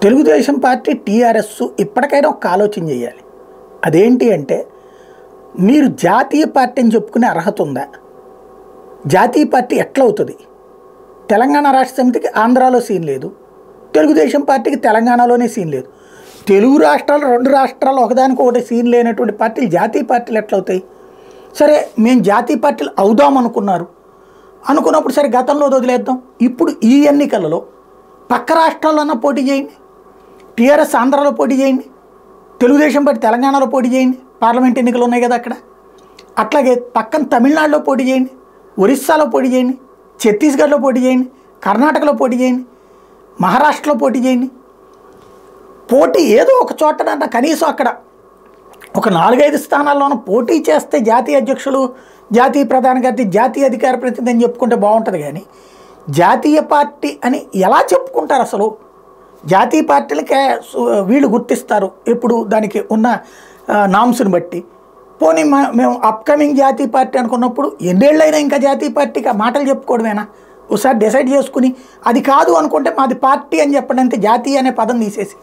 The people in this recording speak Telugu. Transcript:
తెలుగుదేశం పార్టీ టీఆర్ఎస్ ఇప్పటికైనా ఒక ఆలోచన చేయాలి. అదేంటి అంటే, మీరు జాతీయ పార్టీ అని చెప్పుకునే అర్హత ఉందా? జాతీయ పార్టీ ఎట్లా అవుతుంది? తెలంగాణ రాష్ట్ర సమితికి ఆంధ్రాలో సీన్ లేదు, తెలుగుదేశం పార్టీకి తెలంగాణలోనే సీన్ లేదు. తెలుగు రాష్ట్రాలు, రెండు రాష్ట్రాలు ఒకదానికి ఒకటి సీన్ లేనటువంటి పార్టీలు జాతీయ పార్టీలు ఎట్లా అవుతాయి? సరే, మేము జాతీయ పార్టీలు అవుదాం అనుకున్నప్పుడు సరే గతంలో వదిలేద్దాం. ఇప్పుడు ఈ ఎన్నికలలో పక్క రాష్ట్రాల్లోనే పోటీ చేయండి. టీఆర్ఎస్ ఆంధ్రాలో పోటీ చేయండి, తెలుగుదేశం పార్టీ తెలంగాణలో పోటీ చేయండి. పార్లమెంట్ ఎన్నికలు ఉన్నాయి కదా అక్కడ. అట్లాగే పక్కన తమిళనాడులో పోటీ చేయండి, ఒరిస్సాలో పోటీ చేయండి, ఛత్తీస్గఢ్లో పోటీ చేయండి, కర్ణాటకలో పోటీ చేయండి, మహారాష్ట్రలో పోటీ చేయండి. పోటీ ఏదో ఒక చోట కనీసం అక్కడ ఒక 4-5 స్థానాల్లోనూ పోటీ చేస్తే జాతీయ అధ్యక్షులు, జాతీయ ప్రధాన కార్యదర్శి, జాతీయ అధికార ప్రతినిధి అని చెప్పుకుంటే బాగుంటుంది. కానీ జాతీయ పార్టీ అని ఎలా చెప్పుకుంటారు అసలు? జాతీయ పార్టీలకే వీళ్ళు గుర్తిస్తారు ఇప్పుడు దానికి ఉన్న నామ్స్ని బట్టి. పోనీ మేము అప్కమింగ్ జాతీయ పార్టీ అనుకున్నప్పుడు ఎన్నేళ్ళైనా ఇంకా జాతీయ పార్టీకి ఆ మాటలు చెప్పుకోవడమేనా? ఒకసారి డిసైడ్ చేసుకుని అది కాదు అనుకుంటే మాది పార్టీ అని చెప్పడం, అంతే, జాతీయ అనే పదం తీసేసి.